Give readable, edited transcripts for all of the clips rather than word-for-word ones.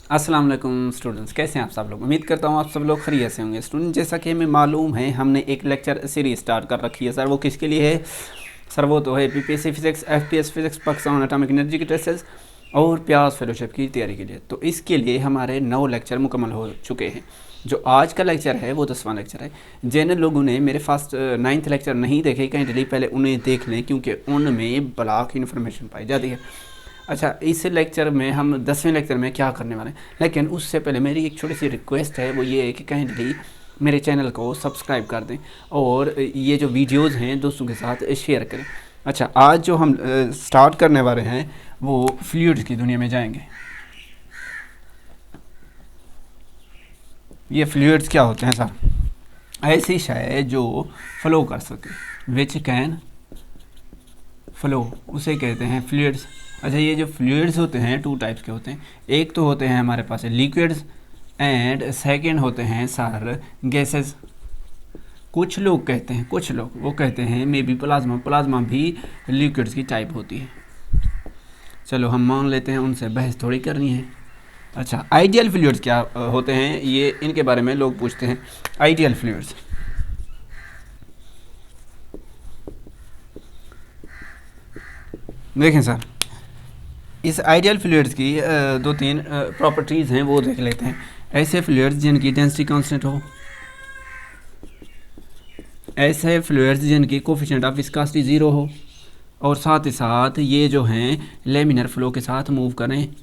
अस्सलाम वालेकुम स्टूडेंट्स, कैसे हैं आप सब लोग। उम्मीद करता हूँ आप सब लोग खैरियत से होंगे। स्टूडेंट, जैसा कि हमें मालूम है हमने एक लेक्चर सीरीज स्टार्ट कर रखी है सर। वो किसके लिए है सर? वो तो है PPSC physics, FPS physics, Pakistan atomic energy के टेस्ट्स और प्याज फेलोशिप की तैयारी के लिए। तो इसके लिए हमारे 9 लेक्चर मुकम्मल हो चुके हैं। जो आज का लेक्चर है वो 10वां लेक्चर है। जिन लोगों ने मेरे फर्स्ट 9th लेक्चर नहीं देखे कहीं पहले उन्हें देख लें, क्योंकि उनमें ब्लॉक इन्फॉर्मेशन पाई जाती है। अच्छा, इस लेक्चर में हम 10वें लेक्चर में क्या करने वाले हैं, लेकिन उससे पहले मेरी एक छोटी सी रिक्वेस्ट है। वो ये है कि कहीं मेरे चैनल को सब्सक्राइब कर दें और ये जो वीडियोस हैं दोस्तों के साथ शेयर करें। अच्छा, आज जो हम स्टार्ट करने वाले हैं वो फ्लूइड्स की दुनिया में जाएंगे। ये फ्लूइड्स क्या होते हैं सर? ऐसी शय जो फ्लो कर सके, विच कैन फ्लो, उसे कहते हैं फ्लूइड्स। अच्छा, ये जो फ्लूइड्स होते हैं 2 टाइप्स के होते हैं। एक तो होते हैं हमारे पास लिक्विड्स एंड सेकंड होते हैं सर गैसेस। कुछ लोग कहते हैं, कुछ लोग वो कहते हैं मे बी प्लाज्मा। प्लाज्मा भी लिक्विड्स की टाइप होती है। चलो हम मान लेते हैं, उनसे बहस थोड़ी करनी है। अच्छा, आइडियल फ्लूइड्स क्या होते हैं, ये इनके बारे में लोग पूछते हैं। आइडियल फ्लूइड्स देखें सर, इस आइडियल फ्लूइड्स की 2-3 प्रॉपर्टीज़ हैं, वो देख लेते हैं। ऐसे फ्लूइड्स जिनकी डेंसिटी कांस्टेंट हो, ऐसे फ्लूइड्स जिनकी कोफिशिएंट ऑफ विस्कोसिटी 0 हो, और साथ ही साथ ये जो हैं लेमिनर फ्लो के साथ मूव करें,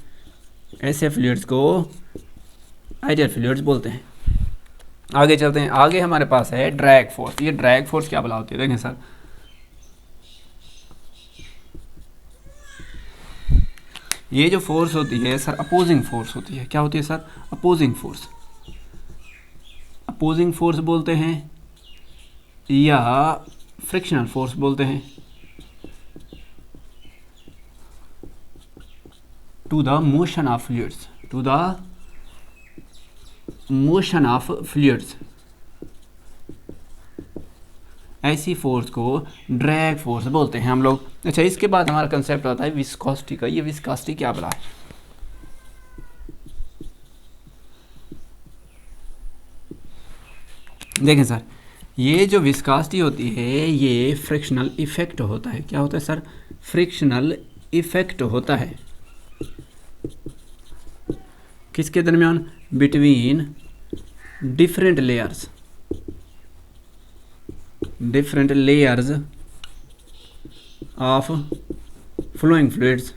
ऐसे फ्लूइड्स को आइडियल फ्लूइड्स बोलते हैं। आगे चलते हैं। आगे हमारे पास है ड्रैग फोर्स। ये ड्रैग फोर्स क्या बला होती है देखें सर। ये जो फोर्स होती है सर अपोजिंग फोर्स होती है। क्या होती है sir? Opposing force. Opposing force बोलते हैं या फ्रिक्शनल फोर्स बोलते हैं। To the motion of fluids, to the motion of fluids, ऐसी फोर्स को ड्रैग फोर्स बोलते हैं हम लोग। अच्छा, इसके बाद हमारा कंसेप्ट आता है विस्कोसिटी का। ये विस्कोसिटी क्या बला है? देखें सर, ये जो विस्कोसिटी होती है ये फ्रिक्शनल इफेक्ट होता है। क्या होता है सर? फ्रिक्शनल इफेक्ट होता है। किसके दरमियान? Between different layers, different layers of flowing fluids.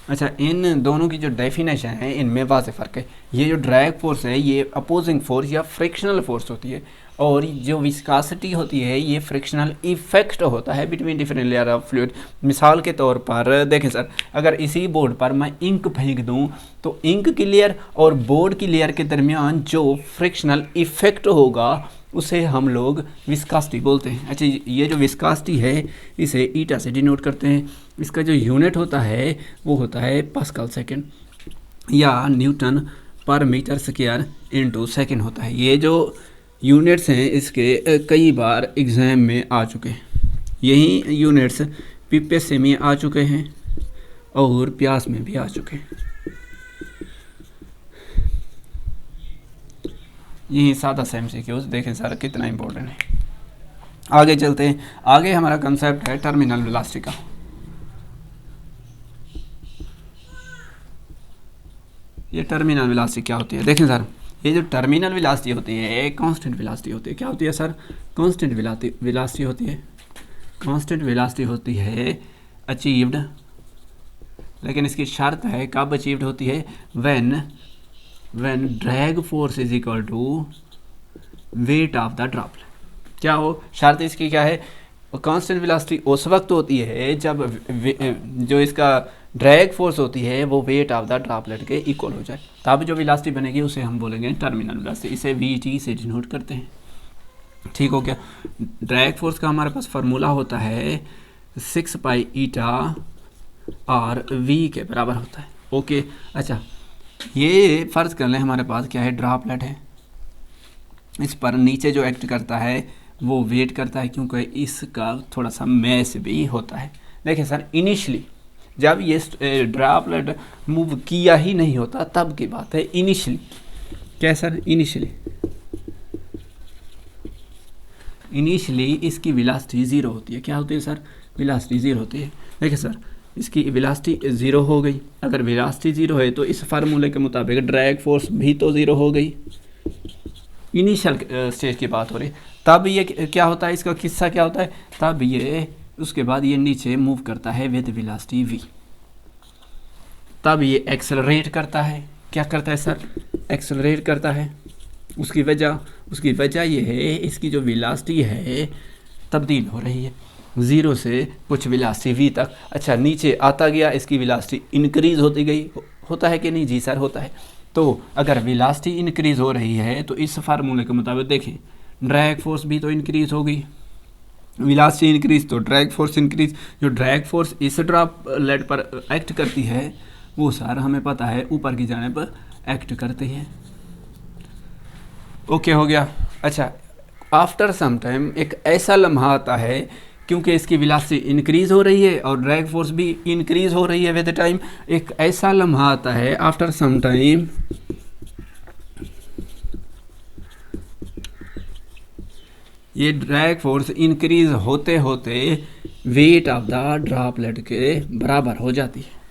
अच्छा, इन दोनों की जो डेफिनेशन है इनमें वाज़े फ़र्क है। ये जो ड्रैग फोर्स है ये अपोजिंग फोर्स या फ्रिक्शनल फोर्स होती है, और जो विस्कोसिटी होती है ये फ्रिक्शनल इफेक्ट होता है between different layer of fluid. मिसाल के तौर पर देखें सर, अगर इसी बोर्ड पर मैं इंक फेंक दूं तो इंक की लेयर और बोर्ड की लेयर के दरमियान जो फ्रिक्शनल इफेक्ट होगा उसे हम लोग विस्कोसिटी बोलते हैं। अच्छा, ये जो विस्कोसिटी है इसे ईटा से डिनोट करते हैं। इसका जो यूनिट होता है वो होता है पास्कल सेकेंड या न्यूटन पर मीटर स्क्वायर इनटू सेकेंड होता है। ये जो यूनिट्स हैं इसके कई बार एग्ज़ाम में आ चुके हैं। यही यूनिट्स पीपीएससी में आ चुके हैं और प्यास में भी आ चुके हैं। यही सादा सा एमसीक्यूज़ देखें सर कितना इंपॉर्टेंट है। आगे चलते हैं। आगे हमारा कंसेप्ट है टर्मिनल वेलोसिटी का। ये टर्मिनल वेलोसिटी क्या होती है? देखें सर, ये जो टर्मिनल वेलोसिटी होती है कांस्टेंट वेलोसिटी होती है। क्या होती है सर? कांस्टेंट वेलोसिटी होती है। कांस्टेंट वेलोसिटी होती है अचीव्ड, लेकिन इसकी शर्त है कब अचीव्ड होती है? When drag force is equal to weight of the droplet. क्या हो शर्त इसकी? क्या है? कांस्टेंट वेलोसिटी उस वक्त होती है जब जो इसका ड्रैग फोर्स होती है वो वेट ऑफ द ड्रॉपलेट के इक्वल हो जाए, तब जो वेलोसिटी बनेगी उसे हम बोलेंगे टर्मिनल वेलोसिटी। इसे वी से डिनोट करते हैं। ठीक हो गया। ड्रैग फोर्स का हमारे पास फार्मूला होता है 6 पाई ईटा और वी के बराबर होता है। ओके। अच्छा, ये फ़र्ज़ कर लें हमारे पास क्या है? ड्रॉपलेट है। इस पर नीचे जो एक्ट करता है वो वेट करता है, क्योंकि इसका थोड़ा सा मैस भी होता है। देखिए सर, इनिशियली जब ये ड्रॉपलेट मूव किया ही नहीं होता तब की बात है। इनिशियली क्या है सर, इनिशियली इसकी वेलोसिटी ज़ीरो होती है। क्या होती है सर, वेलोसिटी ज़ीरो होती है। देखिए सर, इसकी वेलोसिटी ज़ीरो हो गई। अगर वेलोसिटी ज़ीरो है तो इस फार्मूले के मुताबिक ड्रैग फोर्स भी तो ज़ीरो हो गई। इनिशियल स्टेज की बात हो रही, तब ये क्या होता है, इसका किस्सा क्या होता है, तब ये उसके बाद ये नीचे मूव करता है विद वेलोसिटी v। तब ये एक्सेलरेट करता है। क्या करता है सर, एक्सेलरेट करता है। उसकी वजह ये है, इसकी जो वेलोसिटी है तब्दील हो रही है ज़ीरो से कुछ वेलोसिटी v तक। अच्छा, नीचे आता गया, इसकी वेलोसिटी इंक्रीज़ होती गई। होता है कि नहीं जी सर, होता है। तो अगर वेलोसिटी इंक्रीज़ हो रही है तो इस फार्मूले के मुताबिक देखें, ड्रैग फोर्स भी तो इंक्रीज़ हो गई। वेलोसिटी इंक्रीज़ तो ड्रैग फोर्स इंक्रीज़। जो ड्रैग फोर्स इस ड्रॉपलेट पर एक्ट करती है वो सर हमें पता है ऊपर की जाने पर एक्ट करती है। ओके हो गया। अच्छा, आफ्टर सम टाइम एक ऐसा लम्हा आता है, क्योंकि इसकी वेलोसिटी इंक्रीज़ हो रही है और ड्रैग फोर्स भी इंक्रीज़ हो रही है विद टाइम। एक ऐसा लम्हा आता है आफ्टर सम टाइम, ये ड्रैग फोर्स इंक्रीज़ होते होते वेट ऑफ द ड्रॉपलेट के बराबर हो जाती है।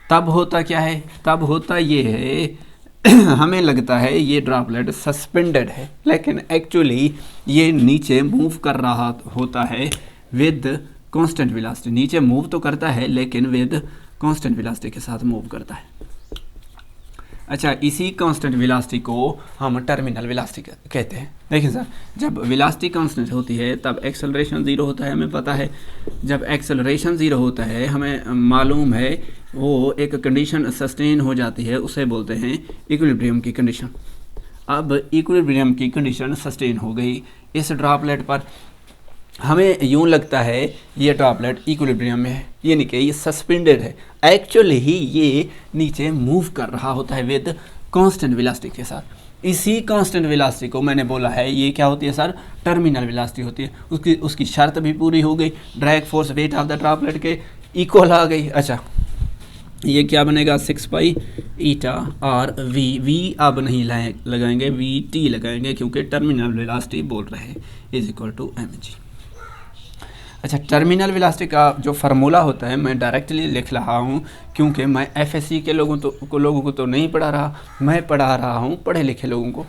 तब होता क्या है, तब होता ये है हमें लगता है ये ड्रॉपलेट सस्पेंडेड है, लेकिन एक्चुअली ये नीचे मूव कर रहा होता है विद कांस्टेंट वेलोसिटी। नीचे मूव तो करता है लेकिन विद कांस्टेंट वेलोसिटी के साथ मूव करता है। अच्छा, इसी कांस्टेंट वेलोसिटी को हम टर्मिनल वेलोसिटी कहते हैं। देखिए सर, जब वेलोसिटी कांस्टेंट होती है तब एक्सेलरेशन ज़ीरो होता है, हमें पता है। जब एक्सेलरेशन ज़ीरो होता है हमें मालूम है, वो एक कंडीशन सस्टेन हो जाती है, उसे बोलते हैं इक्विलिब्रियम की कंडीशन। अब इक्विलिब्रियम की कंडीशन सस्टेन हो गई इस ड्रॉपलेट पर। हमें यूँ लगता है ये ड्रॉपलेट इक्विलिब्रियम में है, यानी कि ये सस्पेंडेड है। एक्चुअली ही ये नीचे मूव कर रहा होता है विद कांस्टेंट वेलोसिटी के साथ। इसी कांस्टेंट वेलोसिटी को मैंने बोला है ये क्या होती है सर, टर्मिनल वेलोसिटी होती है। उसकी शर्त भी पूरी हो गई, drag force weight of the droplet के इक्वल आ गई। अच्छा, ये क्या बनेगा, 6 पाई ईटा और वी अब नहीं लगाएंगे, वी टी लगाएंगे, क्योंकि टर्मिनल वेलोसिटी बोल रहे हैं इज इक्वल टू mg। अच्छा, टर्मिनल वेलोसिटी का जो फार्मूला होता है मैं डायरेक्टली लिख रहा हूँ, क्योंकि मैं एफएससी के लोगों को तो नहीं पढ़ा रहा, मैं पढ़ा रहा हूँ पढ़े लिखे लोगों को,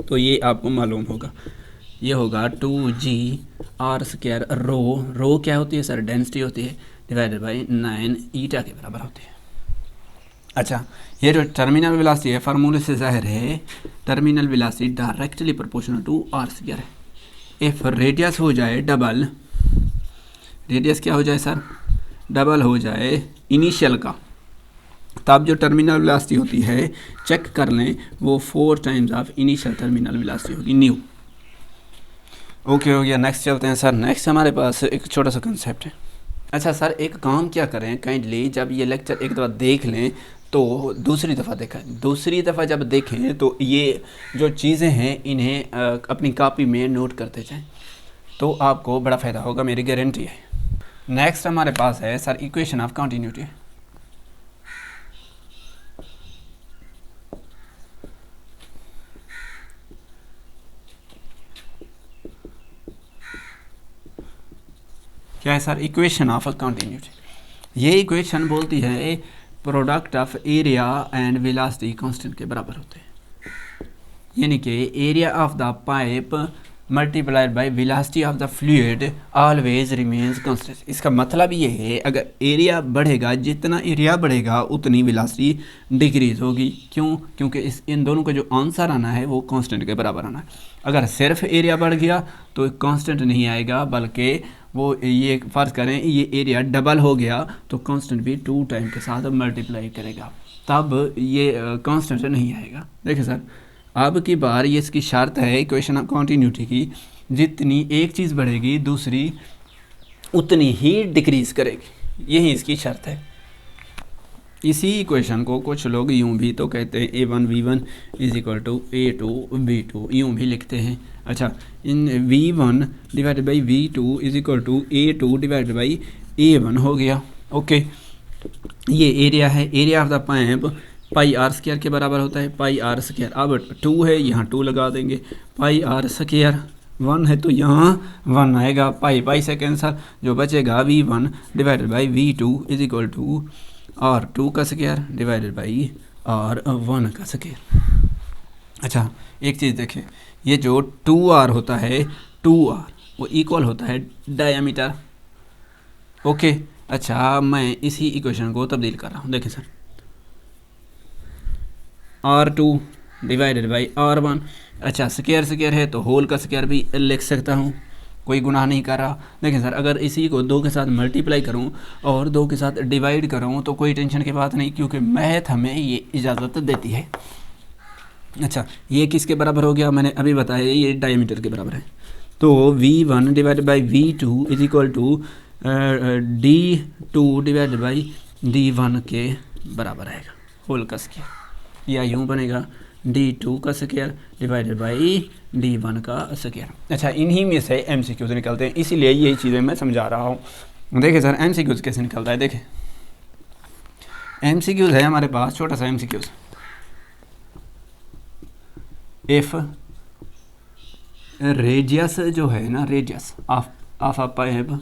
तो ये आपको मालूम होगा। ये होगा 2g r² रो क्या होती है सर, डेंसिटी होती है, डिवाइडेड बाई 9 ईटा के बराबर होती है। अच्छा, ये जो टर्मिनल वेलोसिटी है फार्मूले से जाहिर है terminal velocity directly proportional to r² है। इफ रेडियस हो जाए डबल, रेडियस क्या हो जाए सर, डबल हो जाए इनिशियल का, तब जो टर्मिनल वेलोसिटी होती है चेक कर लें, वो 4 times of initial terminal velocity होगी, न्यू। ओके हो गया। नेक्स्ट चलते हैं सर। नेक्स्ट हमारे पास एक छोटा सा कंसेप्ट है। अच्छा सर, एक काम क्या करें काइंडली, जब ये लेक्चर एक दफ़ा देख लें तो दूसरी दफ़ा जब देखें तो ये जो चीज़ें हैं इन्हें अपनी कॉपी में नोट करते जाएं, तो आपको बड़ा फ़ायदा होगा, मेरी गारंटी है। नेक्स्ट हमारे पास है सर इक्वेशन ऑफ कंटिन्यूटी। क्या है सर, इक्वेशन ऑफ कंटिन्यूटी। ये इक्वेशन बोलती है product of area and velocity constant के बराबर होते हैं, यानी कि area of the pipe multiplied by velocity of the fluid always remains constant. इसका मतलब ये है अगर एरिया बढ़ेगा, जितना एरिया बढ़ेगा उतनी वेलोसिटी डिक्रीज होगी। क्यों? क्योंकि इन दोनों का जो आंसर आना है वो कांस्टेंट के बराबर आना है। अगर सिर्फ एरिया बढ़ गया तो कांस्टेंट नहीं आएगा, बल्कि वो ये फ़र्ज़ करें ये एरिया डबल हो गया तो कांस्टेंट भी 2 टाइम के साथ मल्टीप्लाई करेगा, तब ये कांस्टेंट नहीं आएगा। देखिए सर, अब की बार ये इसकी शर्त है इक्वेशन ऑफ कंटिन्यूटी की, जितनी एक चीज़ बढ़ेगी दूसरी उतनी ही डिक्रीज़ करेगी, यही इसकी शर्त है। इसी इक्वेशन को कुछ लोग यूं भी तो कहते हैं A1V1 is equal to A2V2 यूं भी लिखते हैं। अच्छा, इन V1 divided by V2 is equal to A2 divided by A1 हो गया। ओके, ये एरिया है, area of the pipe pi r square के बराबर होता है, पाई आर स्क्वायर। अब 2 है, यहाँ 2 लगा देंगे, पाई आर स्क्वायर 1 है तो यहाँ 1 आएगा, पाई पाई से कैंसर, जो बचेगा V1 divided by V2 is equal to R2 का स्क्वायर डिवाइडेड बाई R1 का स्क्वायर। अच्छा, एक चीज़ देखें, ये जो 2R होता है, 2R वो इक्वल होता है डायमीटर। ओके, अच्छा मैं इसी इक्वेशन को तब्दील कर रहा हूँ। देखें sir, R2 divided by R1। अच्छा, स्क्वायर स्क्वायर है तो होल का स्क्वायर भी लिख सकता हूँ, कोई गुनाह नहीं कर रहा। देखें सर, अगर इसी को 2 के साथ मल्टीप्लाई करूँ और 2 के साथ डिवाइड करूँ तो कोई टेंशन की बात नहीं, क्योंकि मैथ हमें ये इजाज़त देती है। अच्छा, ये किसके बराबर हो गया, मैंने अभी बताया ये डायमीटर के बराबर है। तो V1 divided by V2 is equal to D2 divided by D1 के बराबर आएगा, होल का स्क्वायर, या यूँ बनेगा D2 का स्क्वायर डिवाइडेड बाई D1 का स्क्वायर। अच्छा, इन्हीं में से MCQs निकलते हैं, इसीलिए यही चीज़ें मैं समझा रहा हूँ। देखिए सर, MCQs कैसे निकलता है। देखें, MCQs है हमारे पास, छोटा सा MCQs, इफ रेडियस जो है ना, radius of a pipe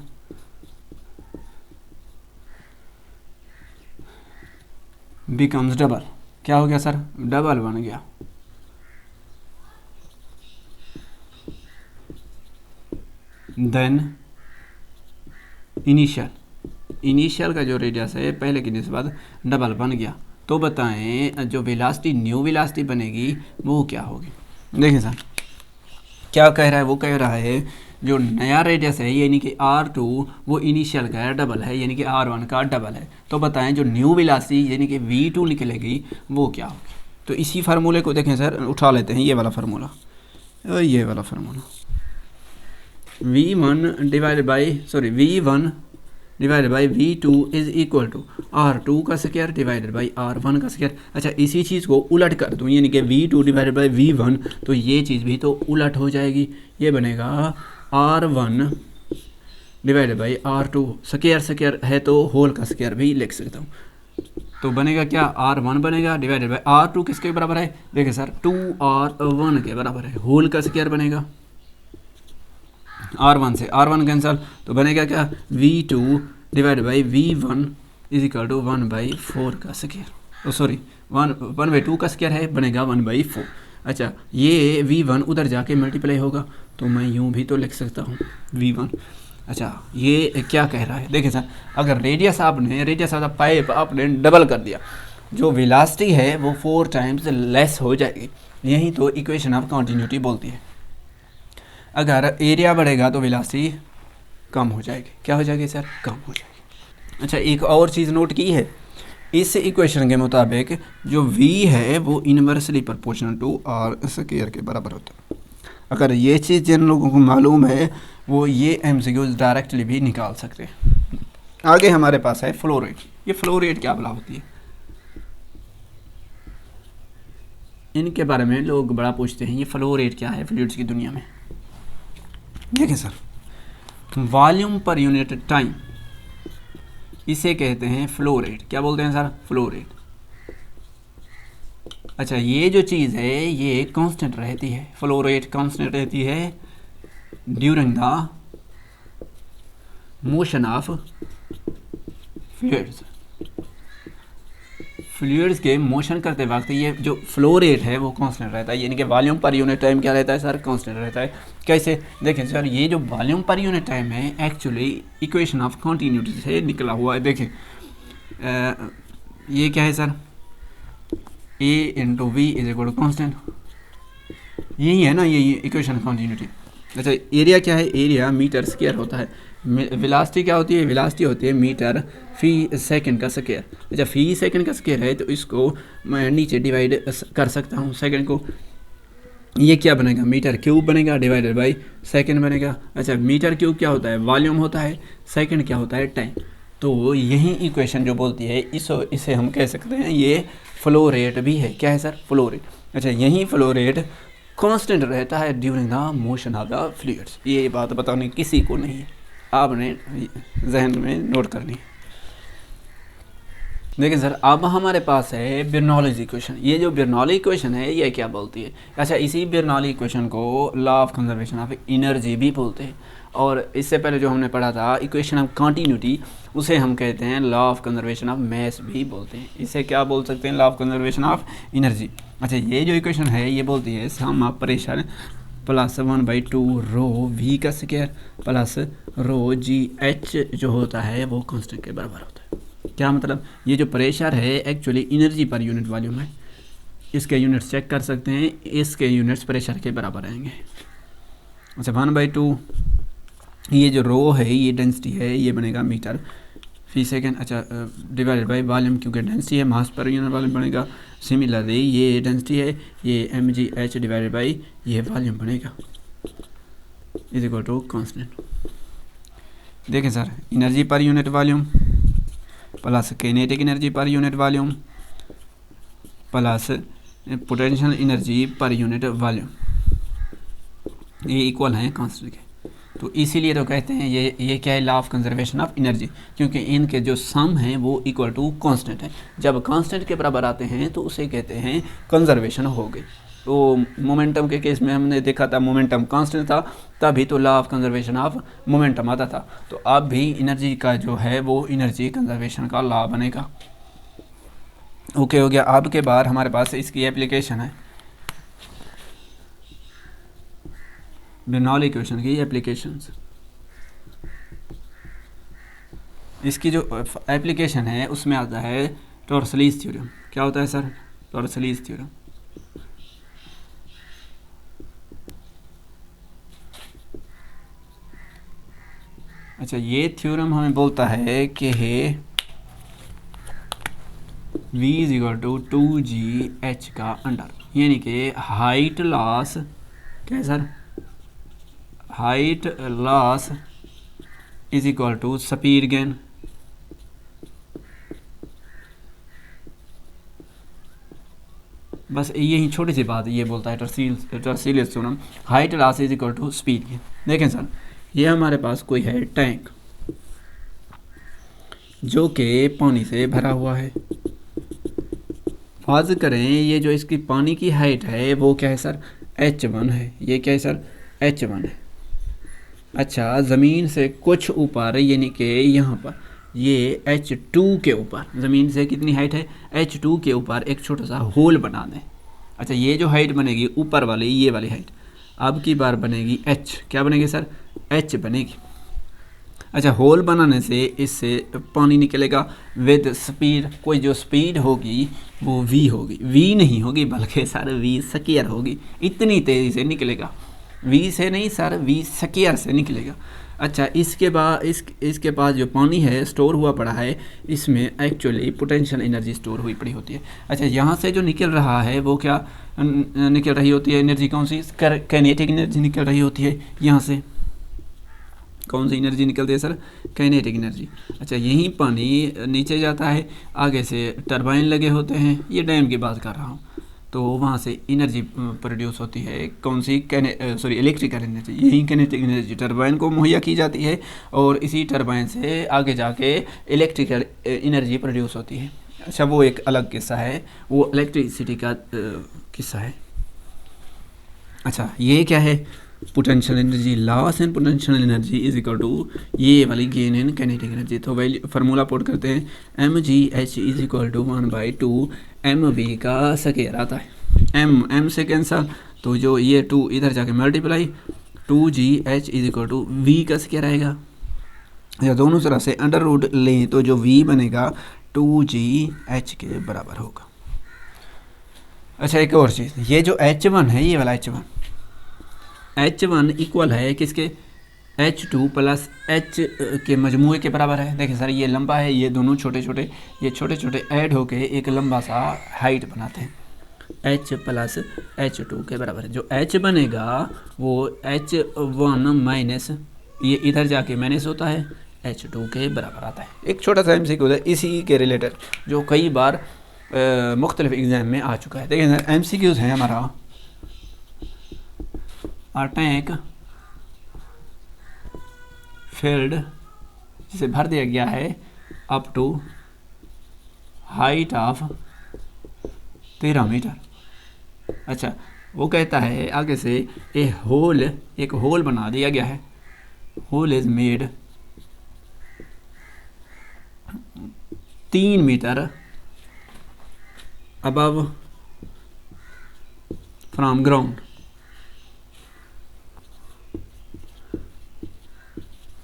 becomes double, क्या हो गया सर, डबल बन गया, देन इनिशियल का जो रेडियस है पहले की निस्बत डबल बन गया, तो बताएं जो वेलोसिटी न्यू वेलोसिटी बनेगी वो क्या होगी। देखिए सर, क्या कह रहा है, वो कह रहा है जो नया रेडियस है यानी कि R2 वो इनिशियल का डबल है, यानी कि R1 का डबल है, तो बताएं जो न्यू वेलोसिटी यानी कि V2 निकलेगी वो क्या होगी। तो इसी फार्मूले को देखें सर, उठा लेते हैं ये वाला फार्मूला, ये वाला formula V1 divided by V2 is equal to R2 का स्क्वायर डिवाइडेड बाई R1 का स्क्वायर। अच्छा, इसी चीज़ को उलट कर दूँ यानी कि V2 डिवाइडेड बाई V1, तो ये चीज़ भी तो उलट हो जाएगी, ये बनेगा R1 divided by R2, square है तो होल का स्क्वायर भी लिख सकता हूँ, तो बनेगा क्या, R1 बनेगा डिवाइडेड बाई R2 किसके बराबर है, देखिए सर 2R1 के बराबर है, होल का स्क्वायर बनेगा, R1 से R1 कैंसल, तो बनेगा क्या, V2 divide by V1 is equal to 1/4 का स्क्वायर, तो सॉरी 1/2 का स्क्वायर है, बनेगा 1/4। अच्छा, ये V1 उधर जाके मल्टीप्लाई होगा, तो मैं यूँ भी तो लिख सकता हूँ V1। अच्छा, ये क्या कह रहा है, देखिए सर, अगर रेडियस ऑफ द पाइप आपने डबल कर दिया, जो वेलोसिटी है वो 4 टाइम्स लेस हो जाएगी, यही तो इक्वेशन ऑफ कॉन्टिन्यूटी बोलती है। अगर एरिया बढ़ेगा तो वेलोसिटी कम हो जाएगी, क्या हो जाएगी सर, कम हो जाएगी। अच्छा, एक और चीज़ नोट की है, इस इक्वेशन के मुताबिक जो V है वो inversely proportional to R square के बराबर होता है। अगर ये चीज़ जिन लोगों को मालूम है वो ये MCQs डायरेक्टली भी निकाल सकते हैं। आगे हमारे पास है फ्लो रेट। ये फ्लो रेट क्या भला होती है, इनके बारे में लोग बड़ा पूछते हैं, ये फ्लो रेट क्या है फ्लूइड्स की दुनिया में। देखिए sir, volume per unit time, इसे कहते हैं फ्लो रेट। क्या बोलते हैं सर, फ्लो रेट। अच्छा, ये जो चीज़ है ये कांस्टेंट रहती है, फ्लो रेट कांस्टेंट रहती है during the motion of fluids के मोशन करते वक्त ये जो फ्लो रेट है वो कांस्टेंट रहता है, यानी कि वॉल्यूम पर यूनिट टाइम क्या रहता है सर, कांस्टेंट रहता है। कैसे, देखें सर, ये जो वॉल्यूम पर यूनिट टाइम है एक्चुअली इक्वेशन ऑफ कॉन्टीन्यूटी से निकला हुआ है। देखें ये क्या है sir, A into V is equal to constant, यही है ना ये इक्वेशन ऑफ कॉन्टीन्यूटी। अच्छा, एरिया क्या है, एरिया मीटर स्क्वायर होता है। वेलोसिटी क्या होती है, वेलोसिटी होती है मीटर फी सेकंड का स्क्वायर। अच्छा, फी सेकंड का स्क्वायर है तो इसको मैं नीचे डिवाइड कर सकता हूँ सेकंड को, ये क्या बनेगा, मीटर क्यूब बनेगा डिवाइडेड बाई सेकंड बनेगा। अच्छा, मीटर क्यूब क्या होता है, वॉल्यूम होता है, सेकंड क्या होता है, टाइम। तो यही इक्वेशन जो बोलती है इसे हम कह सकते हैं ये फ्लो रेट भी है। क्या है सर? Flow rate. अच्छा, यही फ्लो रेट कांस्टेंट रहता है during the motion of the fluids. ये बात बताने किसी को नहीं है, आपने जहन में नोट करनी है। देखिए सर, अब हमारे पास है बर्नौलीज इक्वेशन। ये जो बर्नौली इक्वेशन है ये क्या बोलती है? अच्छा, इसी बर्नौली इक्वेशन को law of conservation of energy भी बोलते हैं। और इससे पहले जो हमने पढ़ा था इक्वेशन ऑफ कंटिन्यूटी, उसे हम कहते हैं law of conservation of mass भी बोलते हैं। इसे क्या बोल सकते हैं? Law of conservation of energy. अच्छा, ये जो इक्वेशन है ये बोलती है sum of pressure plus 1/2 rho v का square plus rho g h जो होता है वो कांस्टेंट के बराबर होता है। क्या मतलब? ये जो प्रेशर है actually energy per unit volume है। इसके यूनिट्स चेक कर सकते हैं, इसके यूनिट्स प्रेशर के बराबर आएंगे। अच्छा, 1/2 ये जो रो है ये डेंसिटी है, ये बनेगा मीटर फी सेकेंड। अच्छा, डिवाइडेड बाई वॉल्यूम, क्योंकि डेंसिटी है मास पर यूनिट वॉल्यूम बनेगा। सिमिलरली ये डेंसिटी है, ये mgh डिवाइडेड बाई ये वॉल्यूम बनेगा इज इक्वल टू कांस्टेंट। देखें sir, energy per unit volume plus kinetic energy per unit volume plus potential energy per unit volume, ये equal हैं constant के। तो इसीलिए तो कहते हैं ये क्या है? Law of conservation of energy, क्योंकि इनके जो सम हैं वो इक्वल टू कांस्टेंट है। जब कांस्टेंट के बराबर आते हैं तो उसे कहते हैं कंजर्वेशन हो गई। तो मोमेंटम के केस में हमने देखा था मोमेंटम कांस्टेंट था, तभी तो law of conservation of momentum आता था। तो अब भी एनर्जी का जो है वो एनर्जी कंजर्वेशन का लॉ बनेगा। ओके हो गया। अब के बाद हमारे पास इसकी एप्लीकेशन है, बर्नौली इक्वेशन की एप्लीकेशंस। इसकी जो एप्लीकेशन है उसमें आता है टॉर्सलीज थ्योरम। क्या होता है सर? टॉर्सलीज थ्योरम। अच्छा, ये थ्योरम हमें बोलता है कि V is equal to 2GH का अंडर, यानी कि हाइट लॉस, क्या है sir? Height loss is equal to speed gain. बस यही छोटी सी बात ये बोलता है Torricelli's theorem, height loss is equal to speed gain. देखें सर, ये हमारे पास कोई है टैंक जो कि पानी से भरा हुआ है। फर्ज करें ये जो इसकी पानी की हाइट है वो क्या है सर? h1 है। ये क्या है सर? h1 है। अच्छा, ज़मीन से कुछ ऊपर, यानी कि यहाँ पर ये h2 के ऊपर, ज़मीन से कितनी हाइट है? h2 के ऊपर एक छोटा सा होल बना दें। अच्छा, ये जो हाइट बनेगी ऊपर वाली, ये वाली हाइट अब की बार बनेगी h। क्या बनेगी सर? h बनेगी। अच्छा, होल बनाने से इससे पानी निकलेगा विद स्पीड। कोई जो स्पीड होगी वो v होगी, v नहीं होगी बल्कि सर v स्क्वायर होगी। इतनी तेज़ी से निकलेगा, v से नहीं सर, v स्क्वायर से निकलेगा। अच्छा, इसके बाद इसके पास जो पानी है स्टोर हुआ पड़ा है, इसमें एक्चुअली पोटेंशियल एनर्जी स्टोर हुई पड़ी होती है। अच्छा, यहाँ से जो निकल रहा है वो क्या निकल रही होती है? एनर्जी कौन सी? काइनेटिक एनर्जी निकल रही होती है। यहाँ से कौन सी एनर्जी निकलती है सर? Kinetic energy. अच्छा, यही पानी नीचे जाता है, आगे से टरबाइन लगे होते हैं, ये डैम की बात कर रहा हूँ, तो वहाँ से एनर्जी प्रोड्यूस होती है। कौन सी? Electrical energy. यही काइनेटिक एनर्जी टरबाइन को मुहैया की जाती है और इसी टरबाइन से आगे जाके इलेक्ट्रिकल एनर्जी प्रोड्यूस होती है। अच्छा, वो एक अलग किस्सा है, वो इलेक्ट्रिसिटी का किस्सा है। अच्छा, ये क्या है? Potential energy loss and potential energy is equal to ये वाली गेन इन काइनेटिक एनर्जी। तो वैल्यू फार्मूला पुट करते हैं, mgh is equal to 1/2 mv का स्क्वायर आता है। m से कैंसल, तो जो ये 2 इधर जाके multiply, 2gh is equal to v का स्क्वायर आएगा। या दोनों तरह से अंडर रूट लें तो जो v बनेगा 2gh के बराबर होगा। अच्छा, एक और चीज़, ये जो h1 है, ये वाला h1 इक्वल है किसके? h2 प्लस h के मजमूए के बराबर है। देखिए सर, ये लंबा है, ये दोनों छोटे छोटे, ये छोटे छोटे ऐड होके एक लंबा सा हाइट बनाते हैं। h प्लस h2 के बराबर है। जो h बनेगा वो h1 माइनस, ये इधर जाके माइनस होता है, H2 के बराबर आता है। एक छोटा सा MCQ है इसी के रिलेटेड जो कई बार मुख्तलिफ एग्ज़ाम में आ चुका है। देखिए सर MCQs है हमारा अ टैंक फील्ड जिसे भर दिया गया है up to height of 13 metre. अच्छा वो कहता है आगे से एक होल बना दिया गया है, hole is made 3 metre above from ground.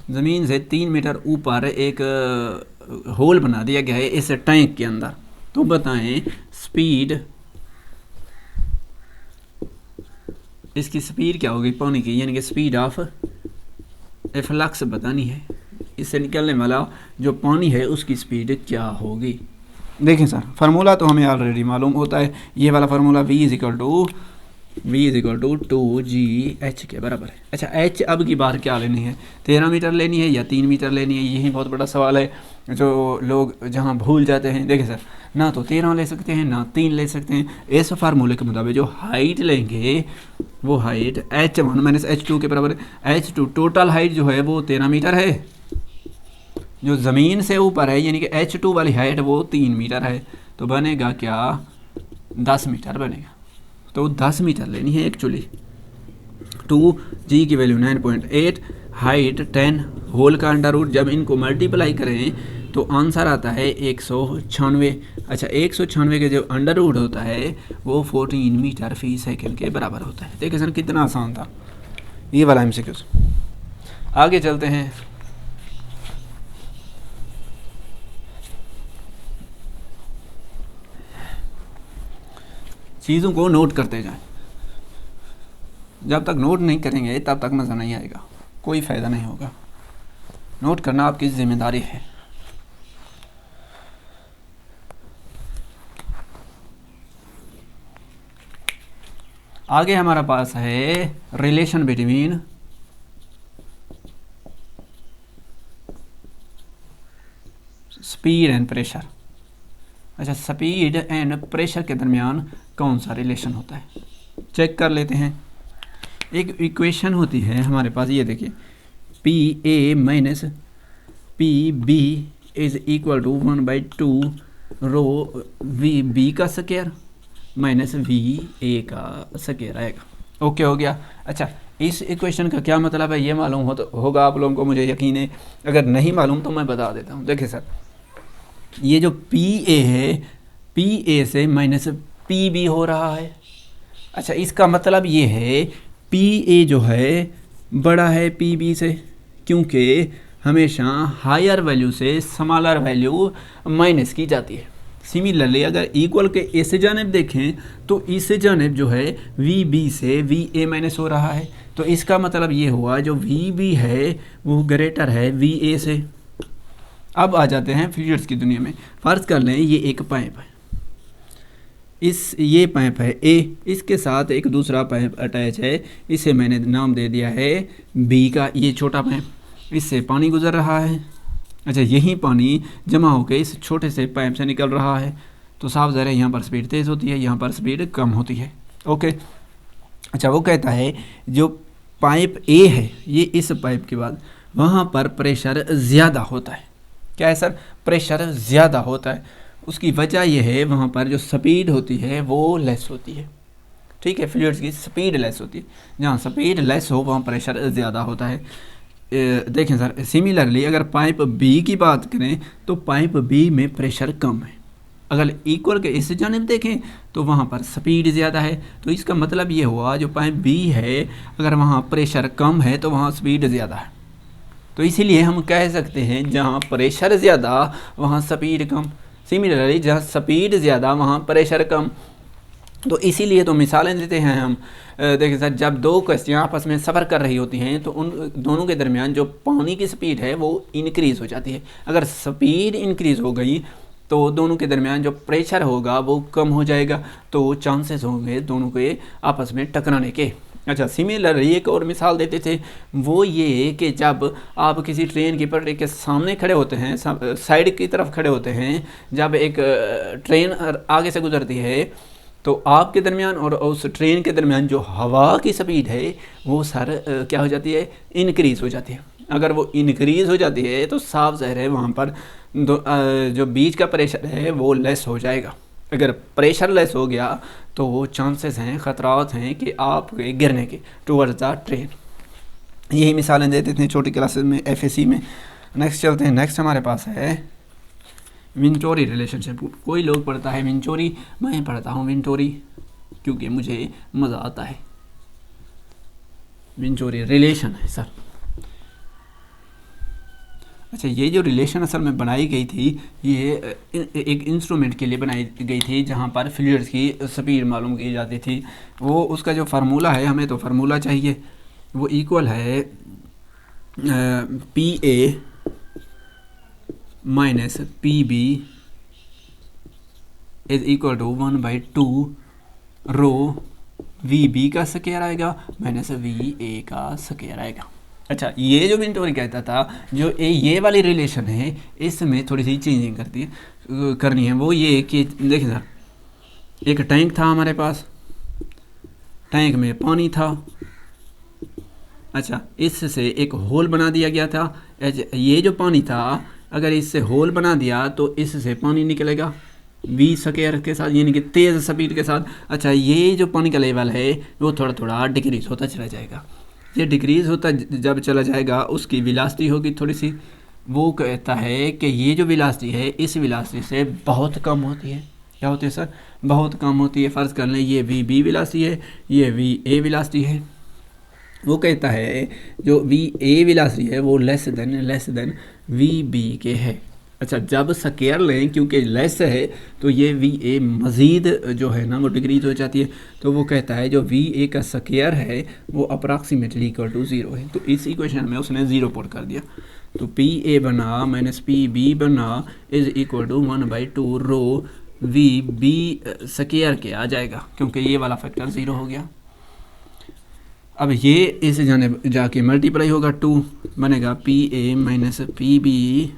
ज़मीन से 3 मीटर ऊपर एक होल बना दिया गया है इस टैंक के अंदर। तो बताएं स्पीड, इसकी स्पीड क्या होगी पानी की, यानी कि स्पीड ऑफ फ्लक्स बतानी है, इससे निकलने वाला जो पानी है उसकी स्पीड क्या होगी। देखें सर फार्मूला तो हमें ऑलरेडी मालूम होता है, ये वाला formula V is equal to 2GH के बराबर है। अच्छा H अब की बार क्या लेनी है, 13 मीटर लेनी है या 3 मीटर लेनी है, यही बहुत बड़ा सवाल है जो लोग जहां भूल जाते हैं। देखिए सर ना तो 13 ले सकते हैं ना 3 ले सकते हैं। इस फार्मूले के मुताबिक जो हाइट लेंगे वो हाइट H1 माइनस H2 के बराबर है। H2 टोटल हाइट जो है वो 13 मीटर है, जो ज़मीन से ऊपर है यानी कि H2 वाली हाइट वो 3 मीटर है, तो बनेगा क्या 10 मीटर बनेगा। तो 10 मीटर लेनी है एक्चुअली। 2G की वैल्यू 9.8, हाइट 10, होल का अंडर रूट, जब इनको मल्टीप्लाई करें तो आंसर आता है 196। अच्छा 196 के जो अंडर रूट होता है वो 14 मीटर फी सेकंड के बराबर होता है। देखिए सर कितना आसान था ये वाला MCQ। आगे चलते हैं। चीज़ों को नोट करते जाएं, जब तक नोट नहीं करेंगे तब तक मज़ा नहीं आएगा, कोई फ़ायदा नहीं होगा। नोट करना आपकी जिम्मेदारी है। आगे हमारा पास है relation between speed and pressure. अच्छा स्पीड एंड प्रेशर के दरमियान कौन सा रिलेशन होता है चेक कर लेते हैं। एक इक्वेशन होती है हमारे पास, ये देखिए PA minus PB is equal to 1/2 rho VB का स्क्वायर माइनस VA का स्क्वायर आएगा। ओके हो गया। अच्छा इस इक्वेशन का क्या मतलब है ये मालूम होगा आप लोगों को, मुझे यकीन है। अगर नहीं मालूम तो मैं बता देता हूँ। देखिए सर ये जो PA है PA से माइनस PB हो रहा है। अच्छा इसका मतलब ये है PA जो है बड़ा है PB से, क्योंकि हमेशा हायर वैल्यू से स्मॉलर वैल्यू माइनस की जाती है। सिमिलरली अगर इक्वल के इस जानिब देखें तो इस जानिब जो है VB से VA माइनस हो रहा है, तो इसका मतलब ये हुआ जो VB है वो ग्रेटर है VA से। अब आ जाते हैं फिगर्स की दुनिया में। फ़र्ज़ कर लें ये एक पाइप है, ये पाइप है A, इसके साथ एक दूसरा पाइप अटैच है, इसे मैंने नाम दे दिया है B का। ये छोटा पाइप, इससे पानी गुजर रहा है। अच्छा यही पानी जमा होकर इस छोटे से पाइप से निकल रहा है, तो साफ ज़ाहिर है यहाँ पर स्पीड तेज़ होती है, यहाँ पर स्पीड कम होती है। ओके। अच्छा वो कहता है जो पाइप A है ये इस पाइप के बाद वहाँ पर प्रेशर ज़्यादा होता है। क्या है सर, प्रेशर ज़्यादा होता है। उसकी वजह यह है वहाँ पर जो स्पीड होती है वो लेस होती है। ठीक है, फ्लूइड्स की स्पीड लेस होती है, जहाँ स्पीड लेस हो वहाँ प्रेशर ज़्यादा होता है। देखें सर सिमिलरली अगर पाइप B की बात करें तो पाइप B में प्रेशर कम है। अगर इक्वल के इस जानिब देखें तो वहाँ पर स्पीड ज़्यादा है, तो इसका मतलब ये हुआ जो पाइप B है अगर वहाँ प्रेशर कम है तो वहाँ स्पीड ज़्यादा है। तो इसीलिए हम कह सकते हैं जहाँ प्रेशर ज़्यादा वहाँ स्पीड कम। सिमिलरली जहाँ स्पीड ज़्यादा वहाँ प्रेशर कम। तो इसीलिए तो मिसालें देते हैं हम। देखिए सर जब दो कश्तियाँ आपस में सफ़र कर रही होती हैं तो उन दोनों के दरमियान जो पानी की स्पीड है वो इंक्रीज़ हो जाती है। अगर स्पीड इंक्रीज़ हो गई तो दोनों के दरमियान जो प्रेशर होगा वो कम हो जाएगा, तो चांसेस होंगे दोनों के आपस में टकराने के। अच्छा, सिमिलरली एक और मिसाल देते थे, वो ये कि जब आप किसी ट्रेन की पटरी के सामने खड़े होते हैं, साइड की तरफ खड़े होते हैं, जब एक ट्रेन आगे से गुजरती है तो आपके दरमियान और उस ट्रेन के दरमियान जो हवा की स्पीड है वो सर क्या हो जाती है, इनक्रीज़ हो जाती है। अगर वो इनक्रीज़ हो जाती है तो साफ ज़ाहिर है वहाँ पर जो बीच का प्रेशर है वो लेस हो जाएगा। अगर प्रेशर लेस हो गया तो वो चांसेस हैं, ख़तरात हैं कि आप गिरने के टूवर्ड्स द ट्रेन। यही मिसालें देते थे छोटी क्लासेस में, एफएसी में। नेक्स्ट चलते हैं। नेक्स्ट हमारे पास है विंटोरी रिलेशनशिप। कोई लोग पढ़ता है विंटोरी, मैं पढ़ता हूँ विंटोरी क्योंकि मुझे मज़ा आता है। विंटोरी रिलेशन है सर। अच्छा, ये जो रिलेशन असल में बनाई गई थी, ये एक इंस्ट्रूमेंट के लिए बनाई गई थी जहाँ पर फ्लूइड्स की स्पीड मालूम की जाती थी। वो उसका जो फार्मूला है, हमें तो फार्मूला चाहिए, वो इक्वल है P A minus P B is equal to 1/2 rho V B का स्क्वायर आएगा माइनस वी ए का स्क्वायर आएगा। अच्छा, ये जो विंटोरी कहता था, जो ये वाली रिलेशन है, इसमें थोड़ी सी चेंजिंग करनी है। वो ये कि देखिए सर, एक टैंक था हमारे पास, टैंक में पानी था। अच्छा, इससे एक होल बना दिया गया था। ये जो पानी था, अगर इससे होल बना दिया तो इससे पानी निकलेगा वी स्क्वायर के साथ, यानी कि तेज़ स्पीड के साथ। अच्छा, ये जो पानी का लेवल है वो थोड़ा थोड़ा डिक्रीज होता चला जाएगा। ये डिक्रीज़ होता जब चला जाएगा, उसकी वेलोसिटी होगी थोड़ी सी। वो कहता है कि ये जो वेलोसिटी है, इस वेलोसिटी से बहुत कम होती है। क्या होती है सर? बहुत कम होती है। फ़र्ज़ कर लें ये वी बी वेलोसिटी है, ये वी ए वेलोसिटी है। वो कहता है जो वी ए वेलोसिटी है वो लेस देन वी बी के है। अच्छा, जब स्क्वायर लें, क्योंकि लेस है तो ये वी ए मज़ीद जो है ना वो डिक्रीज हो जाती है। तो वो कहता है जो वी ए का स्क्वायर है वो अप्रॉक्सीमेटली इक्वल टू 0 है। तो इस इक्वेशन में उसने 0 पुट कर दिया। तो पी ए बना माइनस पी बी बना is equal to 1/2 rho V B square के आ जाएगा, क्योंकि ये वाला फैक्टर 0 हो गया। अब ये इस जाने जाके मल्टीप्लाई होगा, 2 बनेगा P A minus P B.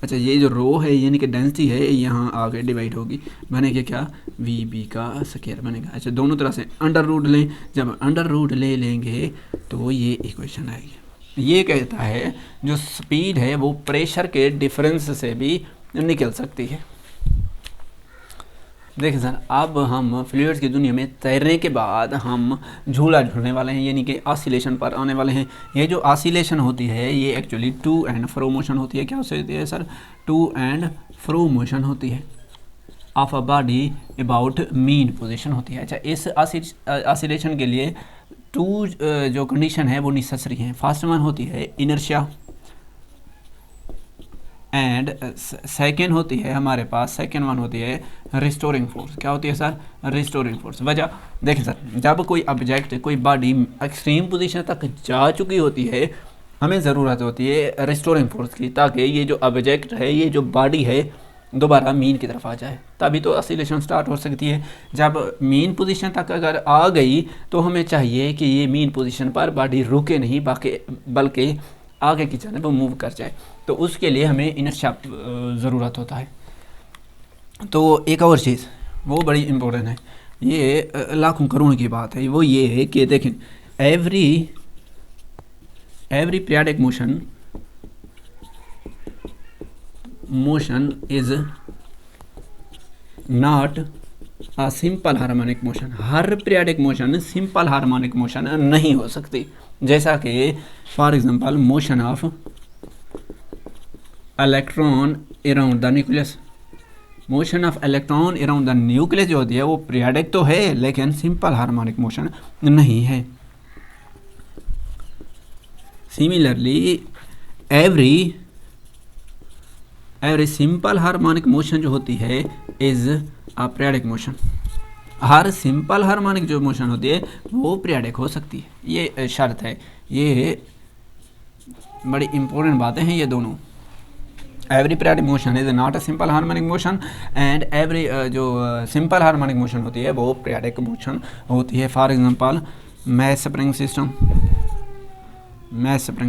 अच्छा, ये जो रो है यानी कि डेंसिटी है, यहाँ आगे डिवाइड होगी, बनेगा क्या, वी बी का स्क्वायर बनेगा। अच्छा, दोनों तरह से अंडर रूट लें, जब अंडर रूट ले लेंगे तो ये इक्वेशन आएगी। ये कहता है जो स्पीड है वो प्रेशर के डिफरेंस से भी निकल सकती है। देखिए सर, अब हम फ्लूइड्स की दुनिया में तैरने के बाद हम झूला झूलने वाले हैं, यानी कि ऑसिलेशन पर आने वाले हैं। ये जो ऑसिलेशन होती है ये actually to and fro motion होती है। क्या होती है सर? टू एंड फ्रो मोशन होती है of a body about mean position होती है। अच्छा, इस ऑसिलेशन के लिए टू जो कंडीशन है वो नेसेसरी हैं। फर्स्ट वन होती है इनर्शिया, एंड सेकेंड होती है हमारे पास, सेकेंड वन होती है रिस्टोरिंग फोर्स। क्या होती है सर? Restoring force. वजह देखिए सर, जब कोई ऑब्जेक्ट, कोई बॉडी एक्सट्रीम पोजीशन तक जा चुकी होती है, हमें ज़रूरत होती है रिस्टोरिंग फोर्स की, ताकि ये जो ऑब्जेक्ट है, ये जो बॉडी है, दोबारा मीन की तरफ आ जाए, तभी तो ऑसिलेशन स्टार्ट हो सकती है। जब मीन पोजीशन तक अगर आ गई तो हमें चाहिए कि ये मीन पोजीशन पर बॉडी रुके नहीं, बल्कि आगे की जानिब मूव कर जाए। तो उसके लिए हमें इनर्शिया ज़रूरत होता है। तो एक और चीज़ वो बड़ी इम्पोर्टेंट है, ये लाखों करोड़ की बात है। वो ये है कि देखें, every periodic motion is not a simple harmonic motion. Her periodic motion simple harmonic motion नहीं हो सकती। जैसा कि for example motion of electron around the nucleus. Motion of electron around the nucleus जो होती है वो पीरियडिक तो है, लेकिन सिंपल हार्मोनिक मोशन नहीं है। Similarly every simple harmonic motion जो होती है is a periodic motion. Her simple harmonic जो मोशन होती है वो पीरियडिक हो सकती है, ये शर्त है। ये बड़ी इंपॉर्टेंट बातें हैं ये दोनों। Every periodic motion is not a simple harmonic motion, and every जो सिंपल हार्मोनिक मोशन होती है वो पीरियडिक मोशन होती है। For example mass spring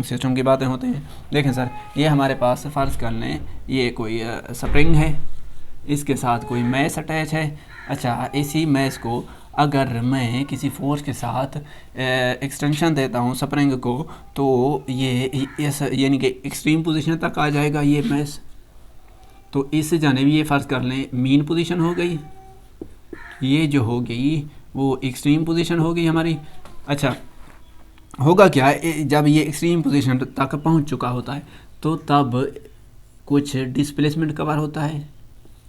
system की बातें होती हैं। देखें सर, ये हमारे पास फ़र्ज़ कर लें ये कोई स्प्रिंग है, इसके साथ कोई मैस अटैच है। अच्छा, इसी मैस को अगर मैं किसी फोर्स के साथ एक्सटेंशन देता हूँ स्प्रिंग को, तो ये यानी कि एक्सट्रीम पोजीशन तक आ जाएगा ये मैस। तो इस जाने भी ये फ़र्ज़ कर लें मीन पोजीशन हो गई, ये जो हो गई वो एक्सट्रीम पोजीशन हो गई हमारी। अच्छा, होगा क्या, जब ये एक्सट्रीम पोजीशन तक पहुंच चुका होता है तो तब कुछ डिस्प्लेसमेंट कवर होता है,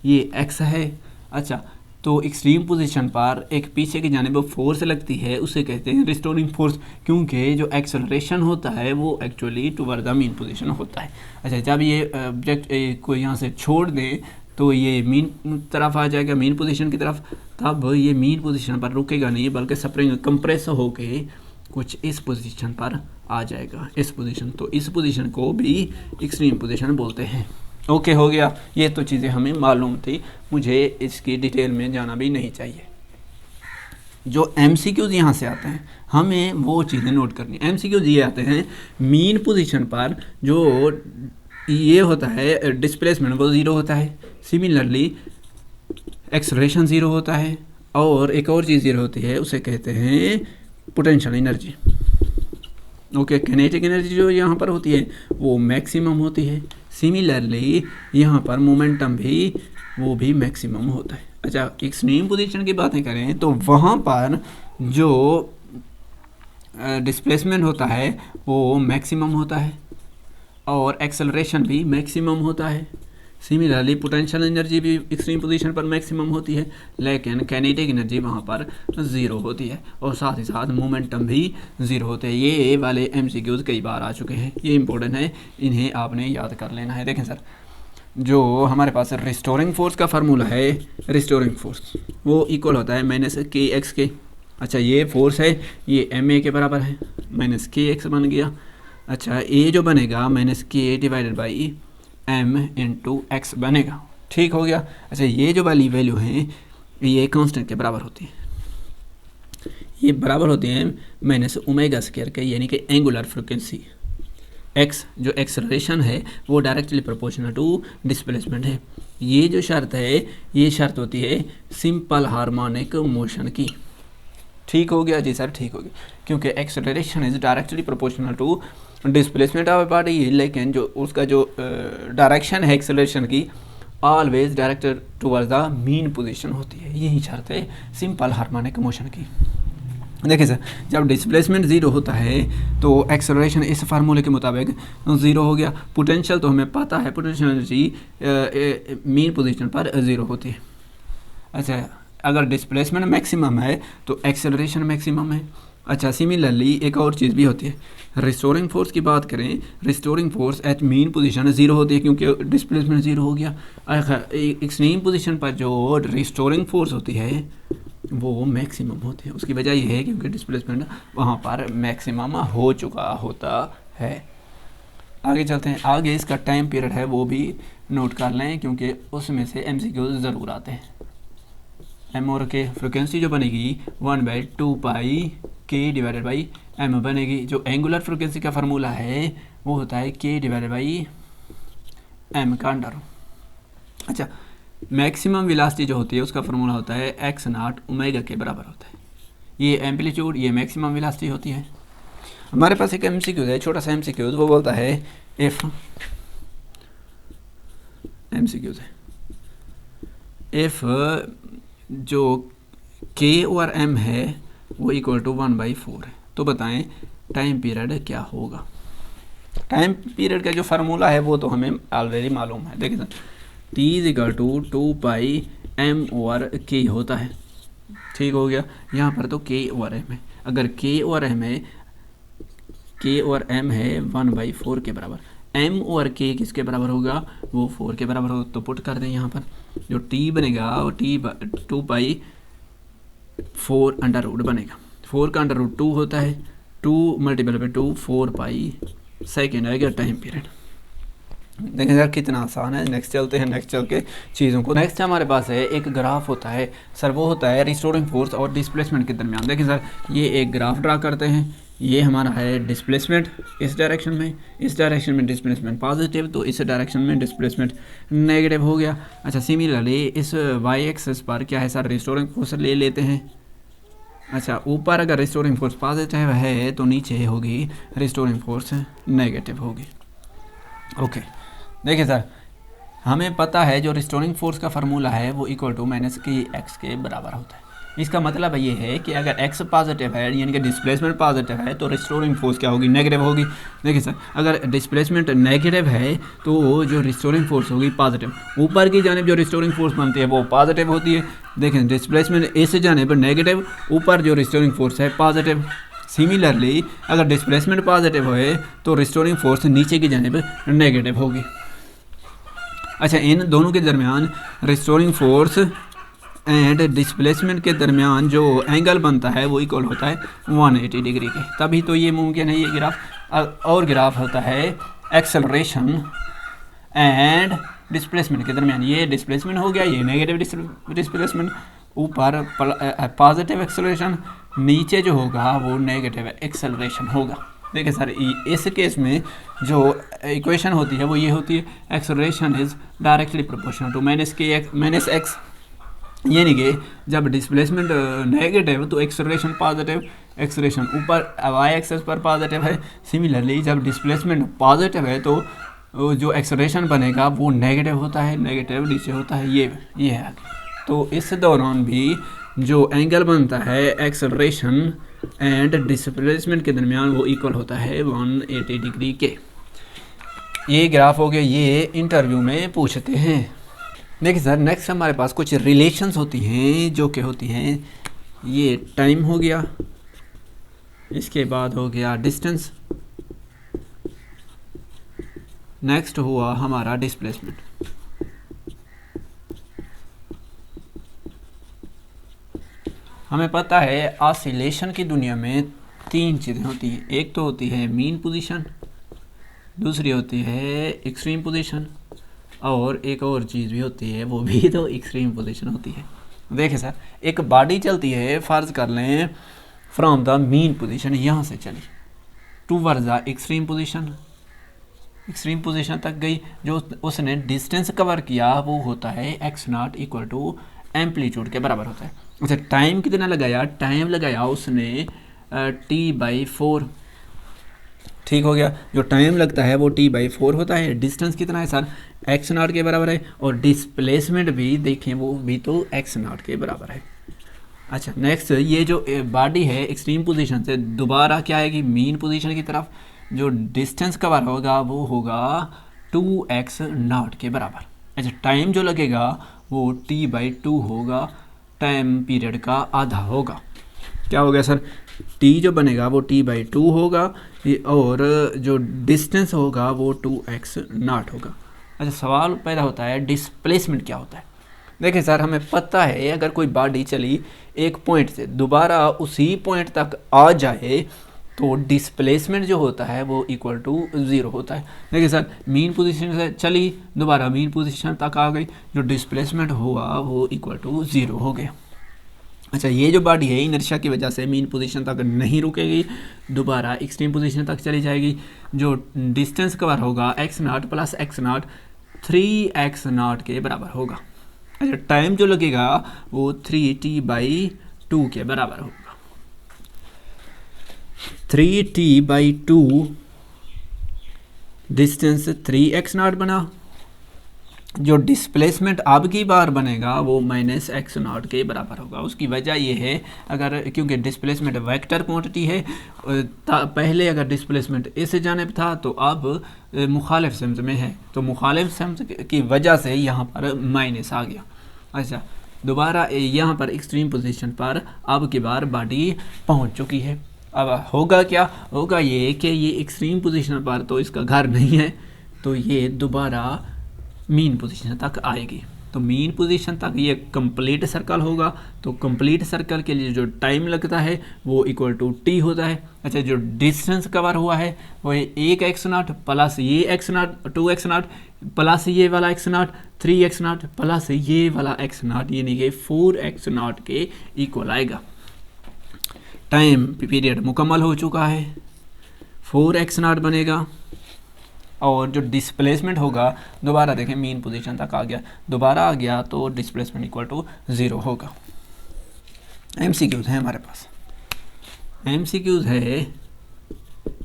ये एक्स है। अच्छा, तो एक्सट्रीम पोजीशन पर एक पीछे की जानिब फोर्स लगती है, उसे कहते हैं रिस्टोरिंग फोर्स, क्योंकि जो एक्सेलरेशन होता है वो actually toward the mean position होता है। अच्छा, जब ये ऑब्जेक्ट को यहाँ से छोड़ दें तो ये मीन तरफ आ जाएगा, मीन पोजीशन की तरफ, तब ये मीन पोजीशन पर रुकेगा नहीं बल्कि स्प्रिंग कंप्रेस होके कुछ इस पोजीशन पर आ जाएगा, इस पोजीशन। तो इस पोजीशन को भी एक्सट्रीम पोजीशन बोलते हैं। ओके, हो गया। ये तो चीज़ें हमें मालूम थी, मुझे इसकी डिटेल में जाना भी नहीं चाहिए। जो MCQs यहाँ से आते हैं हमें वो चीज़ें नोट करनी। MCQs ये आते हैं मीन पोजीशन पर जो ये होता है डिस्प्लेसमेंट वो ज़ीरो होता है, सिमिलरली एक्सेलरेशन ज़ीरो होता है, और एक और चीज़ ज़ीरो होती है उसे कहते हैं potential energy. Okay, kinetic energy जो यहाँ पर होती है वो मैक्सिमम होती है, सिमिलरली यहाँ पर मोमेंटम भी वो भी मैक्सिमम होता है। अच्छा, एक्सट्रीम पोजीशन की बातें करें तो वहाँ पर जो डिस्प्लेसमेंट होता है वो मैक्सिमम होता है और एक्सेलरेशन भी मैक्सिमम होता है। सिमिलरली पोटेंशियल एनर्जी भी एक्सट्रीम पोजीशन पर मैक्सिमम होती है, लेकिन काइनेटिक एनर्जी वहाँ पर ज़ीरो होती है, और साथ ही साथ मोमेंटम भी ज़ीरो होते हैं। ये वाले MCQs कई बार आ चुके हैं, ये इंपॉर्टेंट है, इन्हें आपने याद कर लेना है। देखें सर, जो हमारे पास रिस्टोरिंग फोर्स का फार्मूला है, रिस्टोरिंग फोर्स वो इक्वल होता है -KX के। अच्छा, ये फोर्स है, ये MA के बराबर है, -KX बन गया। अच्छा, ये जो बनेगा -K divided by M into x बनेगा। ठीक हो गया। अच्छा, ये जो वाली वैल्यू है ये कांस्टेंट के बराबर होती है, ये बराबर होती हैं -ω² के, यानी कि एंगुलर फ्रिक्वेंसी। एक्स जो एक्सेलरेशन है वो डायरेक्टली प्रोपोर्शनल टू डिस्प्लेसमेंट है। ये जो शर्त है ये शर्त होती है सिंपल हार्मोनिक मोशन की। ठीक हो गया जी सर, ठीक हो गया, क्योंकि acceleration is directly proportional to displacement of body, लेकिन जो उसका जो डायरेक्शन है एक्सेलरेशन की always directed towards the mean position होती है। यही शर्त है सिंपल हार्मोनिक मोशन की। देखिए सर, जब डिस्प्लेसमेंट ज़ीरो होता है तो एक्सेलरेशन इस फार्मूले के मुताबिक ज़ीरो हो गया। पोटेंशियल तो हमें पता है, पोटेंशियल एनर्जी मीन पोजीशन पर ज़ीरो होती है। अच्छा, अगर डिस्प्लेसमेंट मैक्सिमम है तो एक्सेलरेशन मैक्सिमम है। अच्छा, सिमिलरली एक और चीज़ भी होती है, रिस्टोरिंग फोर्स की बात करें, restoring force at mean position zero होती है क्योंकि डिस्प्लेसमेंट ज़ीरो हो गया। एक्सट्रीम पोजीशन पर जो रिस्टोरिंग फोर्स होती है वो मैक्सिमम होती है। उसकी वजह यह है क्योंकि डिस्प्लेसमेंट वहाँ पर मैक्सिमम हो चुका होता है। आगे चलते हैं, आगे इसका टाइम पीरियड है वो भी नोट कर लें क्योंकि उसमें से MCQ ज़रूर आते हैं। M और K फ्रिक्वेंसी जो बनेगी 1/2πK डिवाइडेड बाई M बनेगी। जो एंगुलर फ्रिक्वेंसी का फार्मूला है वो होता है K डिवाइडेड बाई M का अंडर। अच्छा, मैक्सिमम वेलोसिटी जो होती है उसका फार्मूला होता है x0 ओमेगा के बराबर होता है। ये एम्पलीट्यूड, ये मैक्सिमम वेलोसिटी होती है। हमारे पास एक MCQ है, छोटा सा MCQ, वो बोलता है इफ MCQ है इफ जो K और M है वो इक्वल टू 1/4 है, तो बताएं टाइम पीरियड क्या होगा। टाइम पीरियड का जो फार्मूला है वो तो हमें ऑलरेडी मालूम है। देखिए T is equal to 2πM over K होता है। ठीक हो गया, यहाँ पर तो K ओवर M है। अगर K और M है, K और M है 1/4 के बराबर, M और K किसके बराबर होगा, वो 4 के बराबर होगा। तो पुट कर दें यहाँ पर, जो T बनेगा वो T 2π4 अंडर रूट बनेगा। 4 का अंडर रूट 2 होता है, 2 × 2 4π सेकेंड आएगा टाइम पीरियड। देखें सर कितना आसान है। नेक्स्ट चलते हैं, नेक्स्ट चल के चीज़ों को। नेक्स्ट हमारे पास है एक ग्राफ होता है सर, वो होता है रिस्टोरिंग फोर्स और डिस्प्लेसमेंट के दरमियान। देखें सर ये एक ग्राफ ड्रा करते हैं, ये हमारा है डिस्प्लेसमेंट इस डायरेक्शन में, इस डायरेक्शन में डिस्प्लेसमेंट पॉजिटिव, तो इस डायरेक्शन में डिस्प्लेसमेंट नेगेटिव हो गया। अच्छा सिमिलरली इस वाई एक्सिस पर क्या है सर, रिस्टोरिंग फोर्स ले लेते हैं। अच्छा ऊपर अगर रिस्टोरिंग फोर्स पॉजिटिव है तो नीचे होगी रिस्टोरिंग फोर्स नेगेटिव होगी। ओके देखिए सर हमें पता है जो रिस्टोरिंग फोर्स का फार्मूला है वो इक्वल टू माइनस की एक्स के बराबर होता है। इसका मतलब ये है कि अगर एक्स पॉजिटिव है यानी कि डिस्प्लेसमेंट पॉजिटिव है तो रिस्टोरिंग फोर्स क्या होगी, नेगेटिव होगी। देखिए सर अगर डिस्प्लेसमेंट नेगेटिव है तो जो रिस्टोरिंग फोर्स होगी पॉजिटिव, ऊपर की जानिब जो रिस्टोरिंग फोर्स बनती है वो पॉजिटिव होती है। देखें डिस्प्लेसमेंट इस जानिब नेगेटिव, ऊपर जो रिस्टोरिंग फोर्स है पॉजिटिव। सिमिलरली अगर डिस्प्लेसमेंट पॉजिटिव है तो रिस्टोरिंग फोर्स नीचे की जानिब नेगेटिव होगी। अच्छा इन दोनों के दरमियान रिस्टोरिंग फोर्स एंड डिस्प्लेसमेंट के दरमियान जो एंगल बनता है वो इक्वल होता है 180 डिग्री के, तभी तो ये मुमकिन है ये ग्राफ। और ग्राफ होता है एक्सेलरेशन एंड डिस्प्लेसमेंट के दरमियान, ये डिस्प्लेसमेंट हो गया, ये नेगेटिव डिस्प्लेसमेंट, ऊपर पॉजिटिव एक्सेलरेशन, नीचे जो होगा वो नेगेटिव एक्सेलरेशन होगा। देखिए सर इस केस में जो इक्वेशन होती है वो ये होती है acceleration is directly proportional to minus x, यानी कि जब डिस्प्लेसमेंट नेगेटिव तो एक्सेलरेशन पॉजिटिव, एक्सेलरेशन ऊपर वाई एक्सिस पर पॉजिटिव है। सिमिलरली जब डिस्प्लेसमेंट पॉजिटिव है तो जो एक्सेलरेशन बनेगा वो नेगेटिव होता है, नेगेटिव नीचे होता है, ये है। तो इस दौरान भी जो एंगल बनता है एक्सेलरेशन एंड डिस्प्लेसमेंट के दरमियान वो इक्वल होता है 180 डिग्री के। ये ग्राफ हो गया, ये इंटरव्यू में पूछते हैं। देखिए सर नेक्स्ट हमारे पास कुछ रिलेशंस होती हैं जो कि होती हैं, ये टाइम हो गया, इसके बाद हो गया डिस्टेंस, नेक्स्ट हुआ हमारा डिस्प्लेसमेंट। हमें पता है ऑसिलेशन की दुनिया में तीन चीज़ें होती हैं, एक तो होती है मीन पोजीशन, दूसरी होती है एक्सट्रीम पोजीशन, और एक और चीज़ भी होती है वो भी तो एक्सट्रीम पोजीशन होती है। देखिए सर एक बॉडी चलती है, फ़र्ज़ कर लें फ्रॉम द मीन पोजीशन यहाँ से चली towards the extreme position, extreme position तक गई, जो उसने डिस्टेंस कवर किया वो होता है x naught equal to amplitude के बराबर होता है। अच्छा टाइम कितना लगाया, टाइम लगाया उसने t/4, ठीक हो गया। जो टाइम लगता है वो t/4 होता है। डिस्टेंस कितना है सर, एक्स नॉट के बराबर है, और डिस्प्लेसमेंट भी देखें वो भी तो एक्स नॉट के बराबर है। अच्छा नेक्स्ट ये जो बॉडी है एक्सट्रीम पोजीशन से दोबारा क्या आएगी मीन पोजीशन की तरफ, जो डिस्टेंस कवर होगा वो होगा 2x नॉट के बराबर। अच्छा टाइम जो लगेगा वो t/2 होगा, टाइम पीरियड का आधा होगा। क्या हो गया सर, t जो बनेगा वो t/2 होगा और जो डिस्टेंस होगा वो 2x नॉट होगा। अच्छा सवाल पैदा होता है डिस्प्लेसमेंट क्या होता है। देखिए सर हमें पता है अगर कोई बॉडी चली एक पॉइंट से दोबारा उसी पॉइंट तक आ जाए तो डिस्प्लेसमेंट जो होता है वो इक्वल टू 0 होता है। देखिए सर मीन पोजीशन से चली दोबारा मीन पोजीशन तक आ गई, जो डिस्प्लेसमेंट हुआ वो इक्वल टू 0 हो गया। अच्छा ये जो बॉडी है इनर्शिया की वजह से मीन पोजीशन तक नहीं रुकेगी, दोबारा एक्सट्रीम पोजीशन तक चली जाएगी। जो डिस्टेंस कवर होगा x not plus x not 3x not के बराबर होगा। अच्छा टाइम जो लगेगा वो 3t/2 के बराबर होगा। 3t/2 डिस्टेंस 3x नॉट बना, जो डिस्प्लेसमेंट अब की बार बनेगा वो -x नॉट के बराबर होगा। उसकी वजह ये है अगर क्योंकि डिस्प्लेसमेंट वेक्टर क्वांटिटी है, पहले अगर डिस्प्लेसमेंट इस जानिब था तो अब मुखालिफ सिम्त में है, तो मुखालिफ सिम्त की वजह से यहाँ पर माइनस आ गया। अच्छा दोबारा यहाँ पर एक्सट्रीम पोजीशन पर अब की बार बॉडी पहुँच चुकी है। अब होगा क्या, होगा ये कि ये एक्सट्रीम पोजीशन पर तो इसका घर नहीं है, तो ये दोबारा मीन पोजीशन तक आएगी। तो मीन पोजीशन तक ये कंप्लीट सर्कल होगा, तो कंप्लीट सर्कल के लिए जो टाइम लगता है वो इक्वल टू टी होता है। अच्छा, जो डिस्टेंस कवर हुआ है वो है 1x0 प्लस ये x0 2x0 प्लस ये वाला x0 3x0 प्लस ये वाला x0 यानी कि 4x0 के इक्वल आएगा। टाइम पीरियड मुकम्मल हो चुका है, 4x0 बनेगा और जो डिस्प्लेसमेंट होगा दोबारा देखें मीन पोजीशन तक आ गया, दोबारा आ गया तो डिस्प्लेसमेंट इक्वल टू 0 होगा। एमसीक्यूज है हमारे पास, एमसीक्यूज है।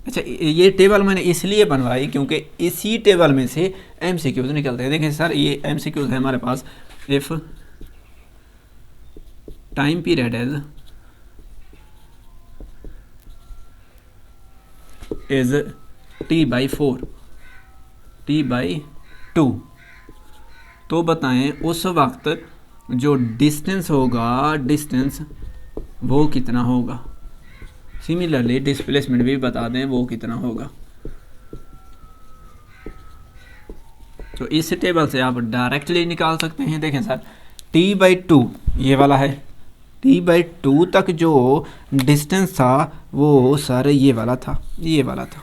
अच्छा, ये टेबल मैंने इसलिए बनवाई क्योंकि इसी टेबल में से एमसीक्यूज निकलते हैं। देखें सर, ये एमसीक्यूज है हमारे पास। If time period is t/4 t/2 तो बताएं उस वक्त जो डिस्टेंस होगा, डिस्टेंस वो कितना होगा। सिमिलरली डिस्प्लेसमेंट भी बता दें वो कितना होगा। तो इस टेबल से आप डायरेक्टली निकाल सकते हैं। देखें सर, t/2 ये वाला है, t/2 तक जो डिस्टेंस था वो सर ये वाला था, ये वाला था।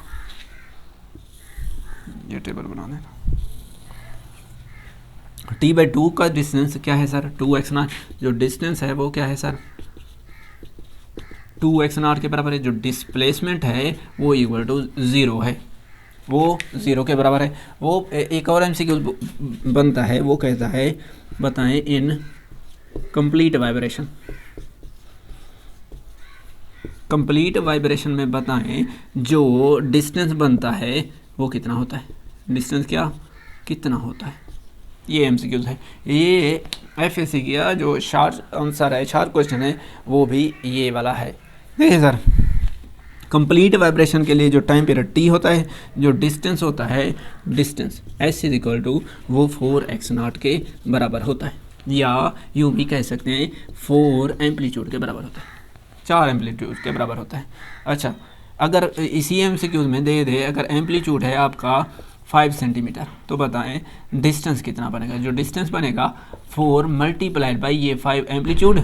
ये टेबल बना देना। t/2 का डिस्टेंस क्या है सर, 2x0। जो डिस्टेंस है वो क्या है सर, 2x0 के बराबर है। जो डिस्प्लेसमेंट है वो इक्वल टू 0 है, वो 0 के बराबर है। वो एक और एमसीक्यू बनता है, वो कहता है बताएं in complete vibration, complete vibration में बताएं जो डिस्टेंस बनता है वो कितना होता है, डिस्टेंस क्या कितना होता है। ये एमसीक्यूज है। ये एफएससी का जो शार्ट आंसर है, शार्ट क्वेश्चन है, वो भी ये वाला है। देखिए सर, कंप्लीट वाइब्रेशन के लिए जो टाइम पीरियड टी होता है, जो डिस्टेंस होता है, distance s is equal to वो 4x0 के बराबर होता है, या यूँ भी कह सकते हैं 4 एम्पलीट्यूड के बराबर होता है, 4 एम्पलीट्यूड के बराबर होता है। अच्छा, अगर इसी एमसीक्यूज में दे दे अगर एम्पलीट्यूड है आपका 5 सेंटीमीटर, तो बताएं डिस्टेंस कितना बनेगा। जो डिस्टेंस बनेगा 4 मल्टीप्लाइड बाई ये 5 amplitude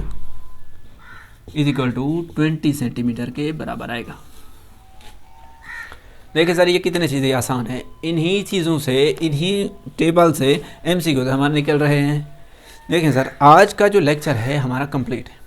is equal to 20 centimetre के बराबर आएगा। देखिए सर, ये कितनी चीज़ें आसान है। इन्हीं चीज़ों से, इन्हीं टेबल से एमसीक्यू हमारे निकल रहे हैं। देखें सर, आज का जो लेक्चर है हमारा कंप्लीट है।